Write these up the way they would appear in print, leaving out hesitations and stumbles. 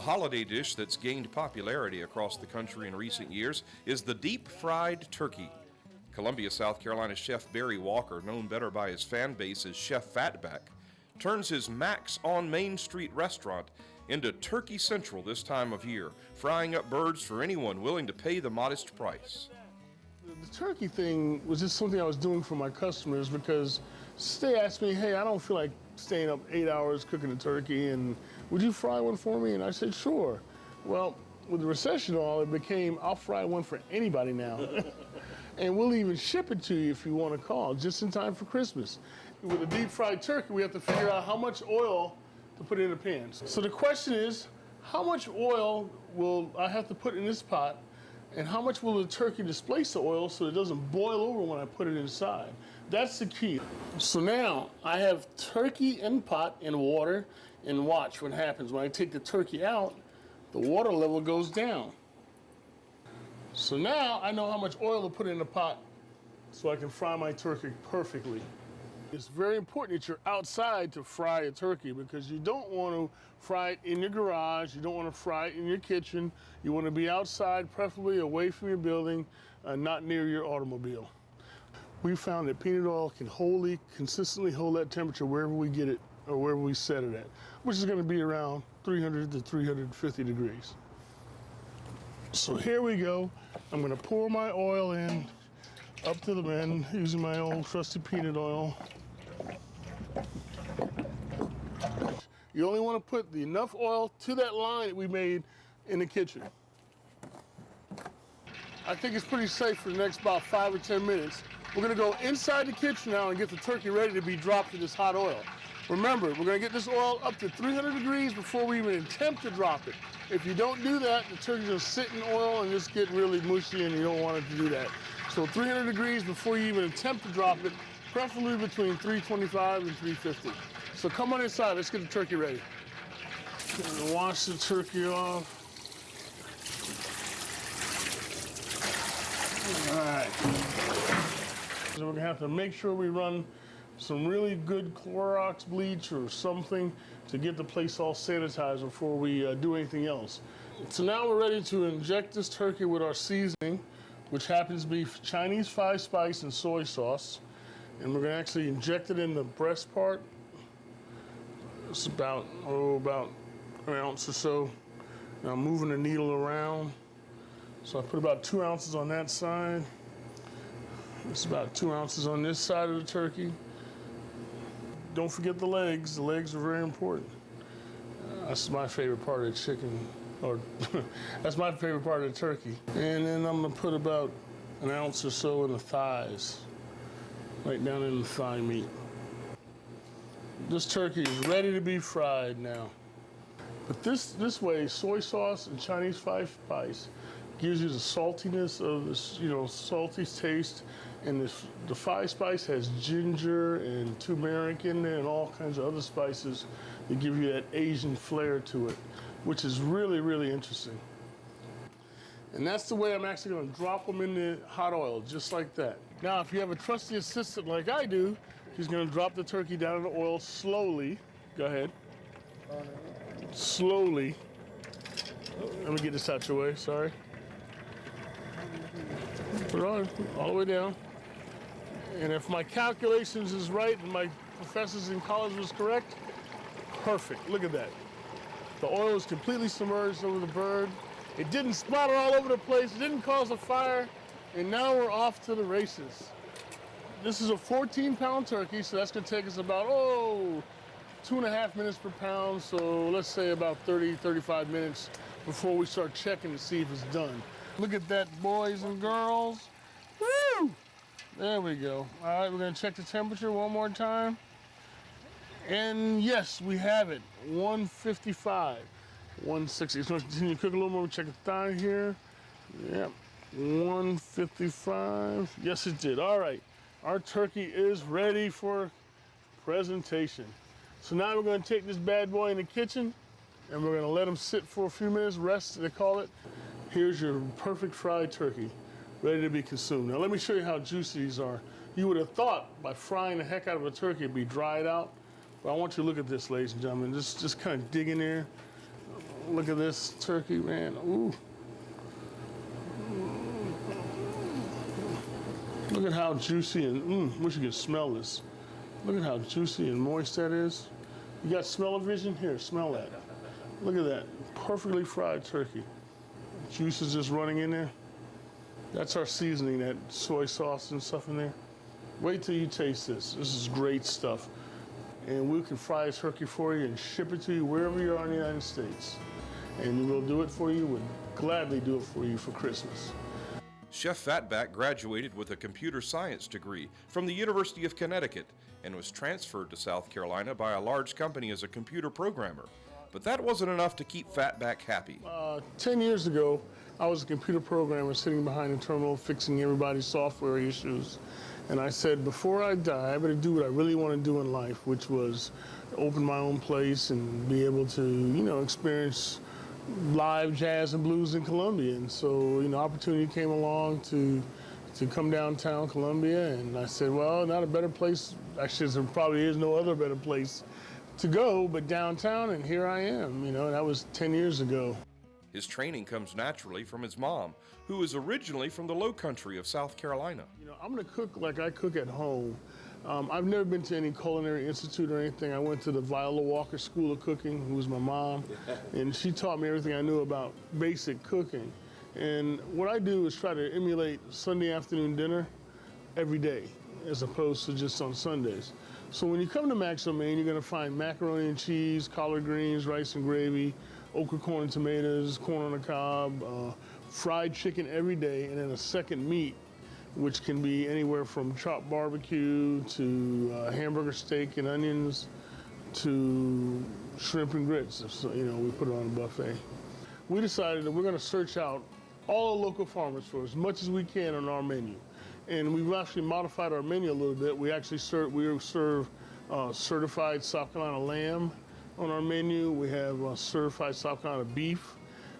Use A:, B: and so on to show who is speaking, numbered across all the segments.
A: holiday dish that's gained popularity across the country in recent years is the deep-fried turkey. Columbia, South Carolina chef Barry Walker, known better by his fan base as Chef Fatback, turns his Max on Main Street restaurant into Turkey Central this time of year, frying up birds for anyone willing to pay the modest price.
B: The turkey thing was just something I was doing for my customers because they asked me, hey, I don't feel like staying up 8 hours cooking a turkey, and would you fry one for me? And I said, sure. Well, with the recession and all, it became, I'll fry one for anybody now. And we'll even ship it to you if you want to call, just in time for Christmas. With a deep fried turkey, we have to figure out how much oil to put in the pan. So the question is, how much oil will I have to put in this pot, and how much will the turkey displace the oil so it doesn't boil over when I put it inside? That's the key. So now I have turkey in pot in water, and watch what happens. When I take the turkey out, the water level goes down. So now I know how much oil to put in the pot so I can fry my turkey perfectly. It's very important that you're outside to fry a turkey because you don't want to fry it in your garage, you don't want to fry it in your kitchen. You want to be outside, preferably away from your building, not near your automobile. We found that peanut oil can consistently hold that temperature wherever we get it or wherever we set it at, which is going to be around 300 to 350 degrees. So here we go. I'm going to pour my oil in up to the end using my old trusty peanut oil. You only want to put enough oil to that line that we made in the kitchen. I think it's pretty safe for the next about 5 or 10 minutes. We're going to go inside the kitchen now and get the turkey ready to be dropped in this hot oil. Remember, we're going to get this oil up to 300 degrees before we even attempt to drop it. If you don't do that, the turkey will sit in oil and just get really mushy, and you don't want it to do that. So 300 degrees before you even attempt to drop it, preferably between 325 and 350. So come on inside, let's get the turkey ready. Gonna wash the turkey off. All right. So we're gonna have to make sure we run some really good Clorox bleach or something to get the place all sanitized before we do anything else. So now we're ready to inject this turkey with our seasoning, which happens to be Chinese 5-spice and soy sauce. And we're gonna actually inject it in the breast part. It's about an ounce or so. Now I'm moving the needle around. So I put about 2 ounces on that side. It's about 2 ounces on this side of the turkey. Don't forget the legs. The legs are very important. That's my favorite part of the chicken, or that's my favorite part of the turkey. And then I'm gonna put about an ounce or so in the thighs, right down in the thigh meat. This turkey is ready to be fried now. But this way, soy sauce and Chinese 5-spice gives you the saltiness of this, salty taste. And the 5-spice has ginger and turmeric in there and all kinds of other spices that give you that Asian flair to it, which is really, really interesting. And that's the way I'm actually going to drop them in the hot oil, just like that. Now, if you have a trusty assistant like I do, he's going to drop the turkey down in the oil slowly. Go ahead. Slowly. Let me get this out your way, sorry. Put it on, all the way down. And if my calculations is right and my professors in college was correct, perfect, look at that. The oil is completely submerged over the bird. It didn't splatter all over the place, it didn't cause a fire, and now we're off to the races. This is a 14-pound turkey, so that's gonna take us about, 2.5 minutes per pound, so let's say about 30, 35 minutes before we start checking to see if it's done. Look at that, boys and girls. Woo! There we go. All right, we're gonna check the temperature one more time. And yes, we have it, 155, 160. It's gonna continue to cook a little more. We check the thigh here. Yep, 155. Yes, it did. All right, our turkey is ready for presentation. So now we're gonna take this bad boy in the kitchen and we're gonna let him sit for a few minutes, rest, they call it. Here's your perfect fried turkey, ready to be consumed. Now let me show you how juicy these are. You would have thought by frying the heck out of a turkey it'd be dried out, but I want you to look at this, ladies and gentlemen. Just kind of dig in there. Look at this turkey, man. Ooh. Look at how juicy and, wish you could smell this. Look at how juicy and moist that is. You got smell-o-vision? Here, smell that. Look at that, perfectly fried turkey. Juice is just running in there. That's our seasoning, that soy sauce and stuff in there. Wait till you taste this. This is great stuff. And we can fry a turkey for you and ship it to you wherever you are in the United States. And we'll do it for you, we'll gladly do it for you for Christmas.
A: Chef Fatback graduated with a computer science degree from the University of Connecticut and was transferred to South Carolina by a large company as a computer programmer. But that wasn't enough to keep Fatback happy.
B: 10 years ago, I was a computer programmer sitting behind a terminal fixing everybody's software issues. And I said, before I die, I better do what I really want to do in life, which was open my own place and be able to, experience live jazz and blues in Columbia. And so, opportunity came along to come downtown Columbia, and I said, well, not a better place. Actually, there probably is no other better place to go but downtown, and here I am. That was 10 years ago.
A: His training comes naturally from his mom, who is originally from the low country of South Carolina.
B: I'm gonna cook like I cook at home. I've never been to any culinary institute or anything. I went to the Viola Walker School of Cooking, who was my mom, and she taught me everything I knew about basic cooking. And what I do is try to emulate Sunday afternoon dinner every day, as opposed to just on Sundays. So when you come to Max on Main, you're gonna find macaroni and cheese, collard greens, rice and gravy, okra, corn and tomatoes, corn on the cob, fried chicken every day, and then a second meat, which can be anywhere from chopped barbecue to hamburger steak and onions to shrimp and grits. So, we put it on a buffet. We decided that we're going to search out all the local farmers for as much as we can on our menu. And we've actually modified our menu a little bit. We actually serve certified South Carolina lamb on our menu. We have certified South Carolina beef.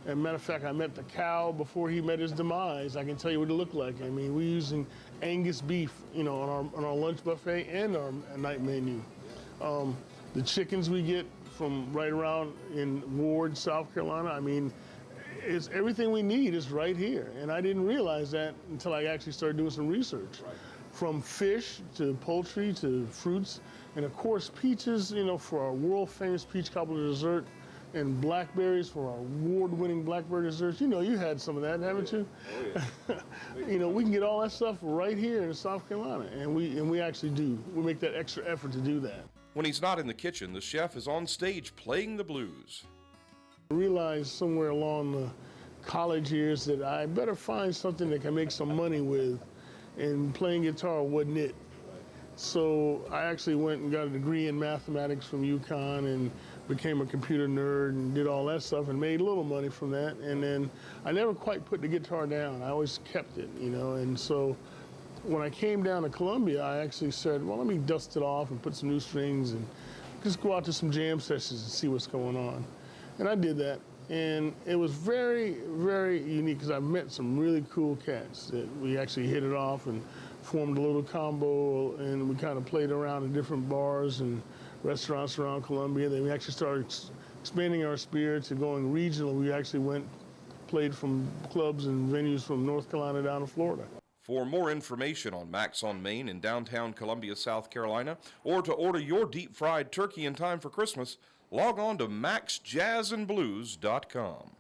B: As a matter of fact, I met the cow before he met his demise. I can tell you what it looked like. I mean, we're using Angus beef, on our lunch buffet and our night menu. The chickens we get from right around in Ward, South Carolina, I mean, it's everything we need is right here. And I didn't realize that until I actually started doing some research. Right. From fish to poultry to fruits, and of course peaches, for our world famous peach cobbler dessert, and blackberries for our award-winning blackberry desserts. You had some of that, haven't you? Oh, yeah. We can get all that stuff right here in South Carolina, and we actually do. We make that extra effort to do that.
A: When he's not in the kitchen, the chef is on stage playing the blues.
B: I realized somewhere along the college years that I better find something that can make some money with, and playing guitar wasn't it. So I actually went and got a degree in mathematics from UConn and became a computer nerd and did all that stuff and made a little money from that. And then I never quite put the guitar down. I always kept it, And so when I came down to Columbia, I actually said, well, let me dust it off and put some new strings and just go out to some jam sessions and see what's going on. And I did that. And it was very, very unique because I met some really cool cats that we actually hit it off and formed a little combo, and we kind of played around in different bars and restaurants around Columbia. Then we actually started expanding our spirit to going regional. We actually played from clubs and venues from North Carolina down to Florida.
A: For more information on Max on Main in downtown Columbia, South Carolina, or to order your deep-fried turkey in time for Christmas, log on to maxjazzandblues.com.